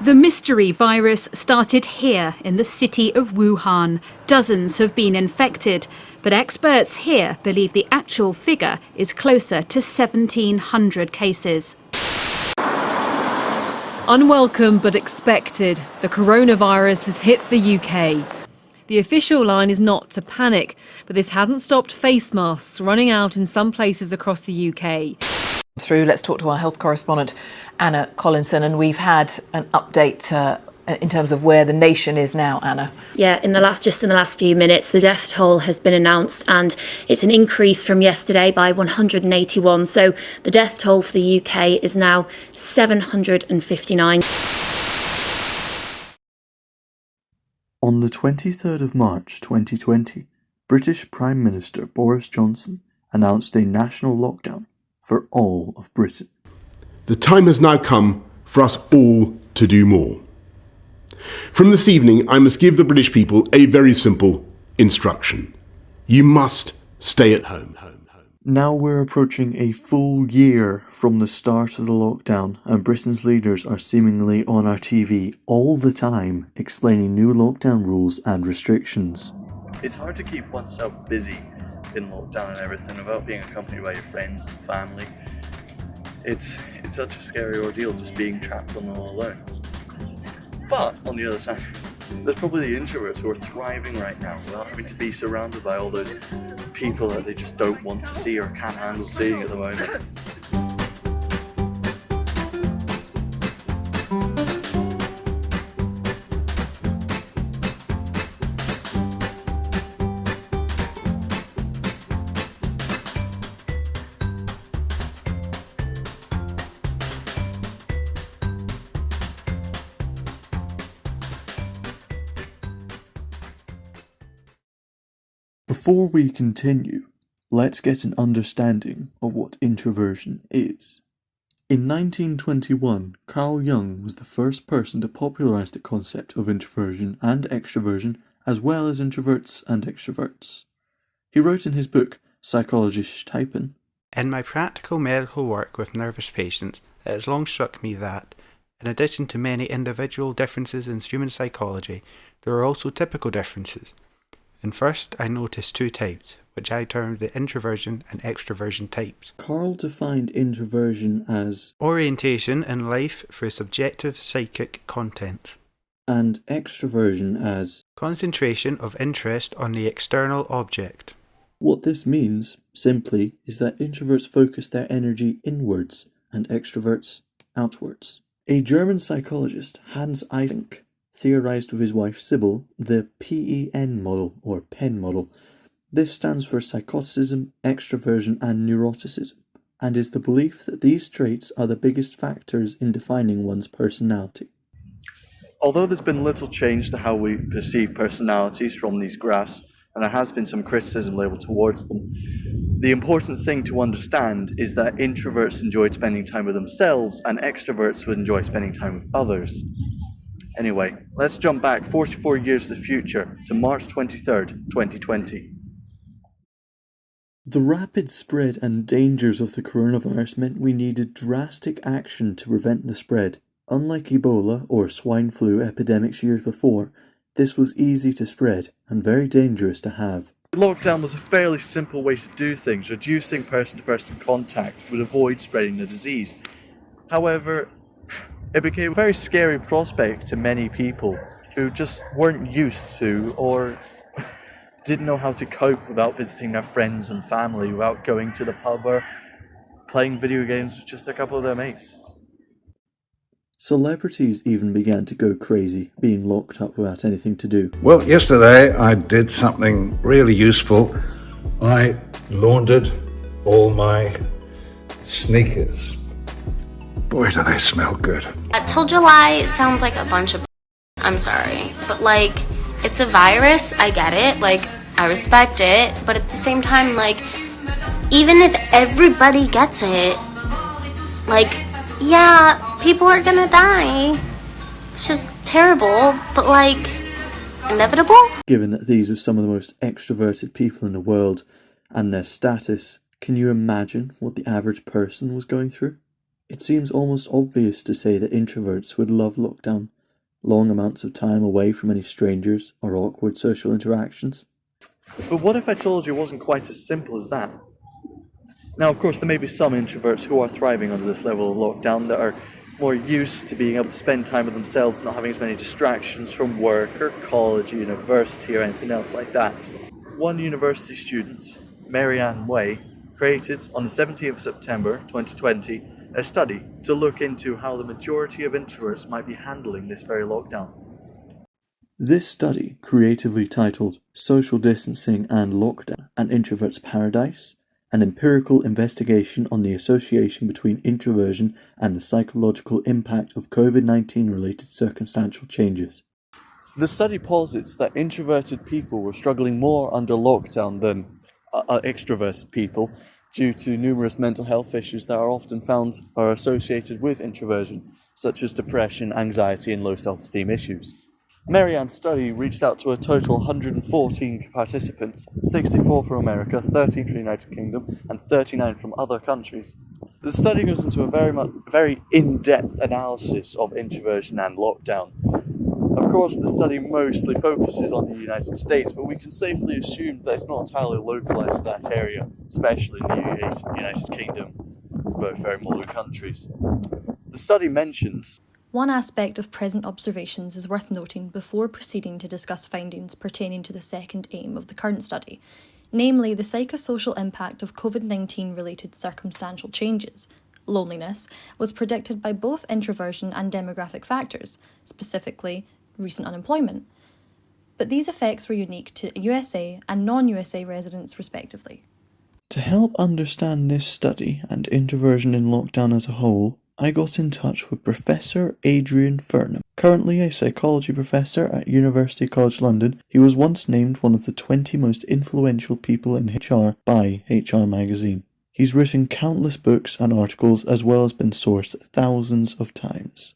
The mystery virus started here in the city of Wuhan. Dozens have been infected, but experts here believe the actual figure is closer to 1,700 cases. Unwelcome but expected, the coronavirus has hit the UK. The official line is not to panic, but this hasn't stopped face masks running out in some places across the UK. Let's talk to our health correspondent Anna Collinson, and we've had an update in terms of where the nation is now, Anna. Yeah, in the last few minutes, the death toll has been announced, and it's an increase from yesterday by 181. So the death toll for the UK is now 759. On the 23rd of March 2020, British Prime Minister Boris Johnson announced a national lockdown for all of Britain. The time has now come for us all to do more. From this evening, I must give the British people a very simple instruction. You must stay at home. Now we're approaching a full year from the start of the lockdown, and Britain's leaders are seemingly on our TV all the time explaining new lockdown rules and restrictions. It's hard to keep oneself busy in lockdown and everything without being accompanied by your friends and family. It's such a scary ordeal just being trapped on all alone. But on the other side, there's probably the introverts who are thriving right now without having to be surrounded by all those people that they just don't want to see or can't handle seeing at the moment. Before we continue, let's get an understanding of what introversion is. In 1921, Carl Jung was the first person to popularise the concept of introversion and extroversion, as well as introverts and extroverts. He wrote in his book, Psychologisches Typen, "In my practical medical work with nervous patients, it has long struck me that, in addition to many individual differences in human psychology, there are also typical differences. And first, I noticed two types, which I termed the introversion and extroversion types." Carl defined introversion as orientation in life through subjective psychic content, and extroversion as concentration of interest on the external object. What this means, simply, is that introverts focus their energy inwards and extroverts outwards. A German psychologist, Hans Eysenck, theorized with his wife Sybil the PEN model, or PEN model. This stands for psychoticism, extroversion and neuroticism, and is the belief that these traits are the biggest factors in defining one's personality. Although there's been little change to how we perceive personalities from these graphs, and there has been some criticism labelled towards them, the important thing to understand is that introverts enjoyed spending time with themselves and extroverts would enjoy spending time with others. Anyway, let's jump back 44 years to the future, to March 23rd, 2020. The rapid spread and dangers of the coronavirus meant we needed drastic action to prevent the spread. Unlike Ebola or swine flu epidemics years before, this was easy to spread and very dangerous to have. Lockdown was a fairly simple way to do things. Reducing person-to-person contact would avoid spreading the disease. However, it became a very scary prospect to many people who just weren't used to or didn't know how to cope without visiting their friends and family, without going to the pub or playing video games with just a couple of their mates. Celebrities even began to go crazy, being locked up without anything to do. Well, yesterday I did something really useful. I laundered all my sneakers. Boy, do they smell good. Till July sounds like a bunch of I'm sorry, but like, it's a virus, I get it, like, I respect it, but at the same time, like, even if everybody gets it, like, yeah, people are gonna die. It's just terrible, but like, inevitable? Given that these are some of the most extroverted people in the world and their status, can you imagine what the average person was going through? It seems almost obvious to say that introverts would love lockdown, long amounts of time away from any strangers or awkward social interactions. But what if I told you it wasn't quite as simple as that? Now, of course, there may be some introverts who are thriving under this level of lockdown that are more used to being able to spend time with themselves and not having as many distractions from work or college or university or anything else like that. One university student, Marianne Way, created on the 17th of September 2020 a study to look into how the majority of introverts might be handling this very lockdown. This study, creatively titled Social Distancing and Lockdown, An Introvert's Paradise, an empirical investigation on the association between introversion and the psychological impact of COVID-19 related circumstantial changes. The study posits that introverted people were struggling more under lockdown than extroverted people due to numerous mental health issues that are often found are associated with introversion, such as depression, anxiety and low self-esteem issues. Marianne's study reached out to a total 114 participants, 64 from America, 13 from the United Kingdom, and 39 from other countries. The study goes into a very in-depth analysis of introversion and lockdown. Of course, the study mostly focuses on the United States, but we can safely assume that it's not entirely localised to that area, especially in the United Kingdom, both very modern countries. The study mentions one aspect of present observations is worth noting before proceeding to discuss findings pertaining to the second aim of the current study, namely the psychosocial impact of COVID-19 related circumstantial changes. Loneliness was predicted by both introversion and demographic factors, specifically recent unemployment. But these effects were unique to USA and non-USA residents respectively. To help understand this study and introversion in lockdown as a whole, I got in touch with Professor Adrian Furnham. Currently a psychology professor at University College London, he was once named one of the 20 most influential people in HR by HR Magazine. He's written countless books and articles as well as been sourced thousands of times.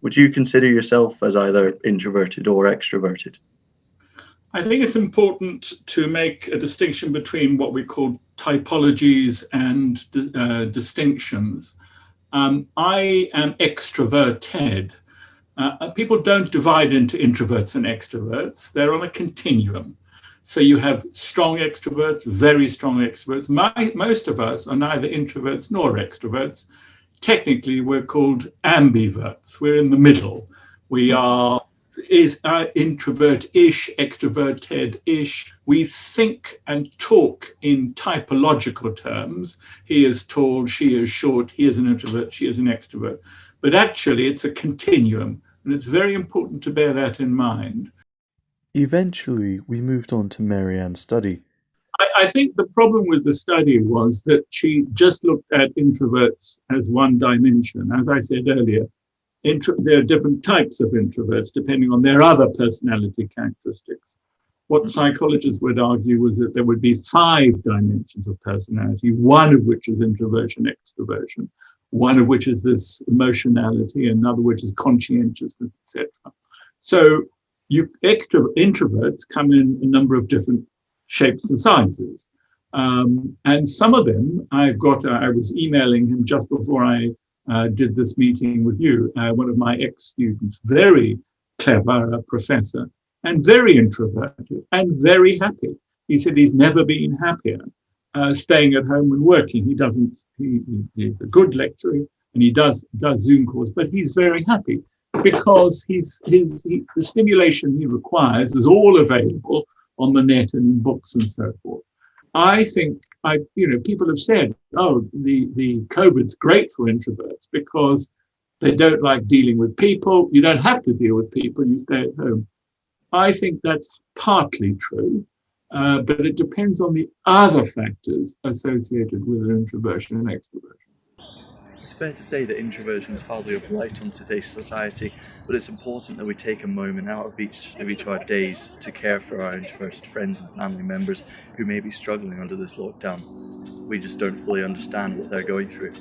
Would you consider yourself as either introverted or extroverted? I think it's important to make a distinction between what we call typologies and distinctions. I am extroverted. People don't divide into introverts and extroverts. They're on a continuum. So you have strong extroverts, very strong extroverts. Most of us are neither introverts nor extroverts. Technically, we're called ambiverts. We're in the middle. We are introvert-ish, extroverted-ish. We think and talk in typological terms. He is tall, she is short, he is an introvert, she is an extrovert. But actually, it's a continuum, and it's very important to bear that in mind. Eventually, we moved on to Marianne's study. I think the problem with the study was that she just looked at introverts as one dimension. As I said earlier, there are different types of introverts depending on their other personality characteristics. What psychologists would argue was that there would be 5 dimensions of personality, one of which is introversion, extroversion, one of which is this emotionality, another which is conscientiousness, etc. So introverts come in a number of different shapes and sizes. And some of them I was emailing him just before I did this meeting with you, one of my ex-students, very clever professor and very introverted and very happy. He said he's never been happier staying at home and working. He's a good lecturer and he does Zoom calls, but he's very happy because the stimulation he requires is all available on the net and in books and so forth. I think people have said, the COVID's great for introverts because they don't like dealing with people. You don't have to deal with people, you stay at home. I think that's partly true, but it depends on the other factors associated with introversion and extroversion. It's fair to say that introversion is hardly a blight on today's society, but it's important that we take a moment out of each of our days to care for our introverted friends and family members who may be struggling under this lockdown. We just don't fully understand what they're going through.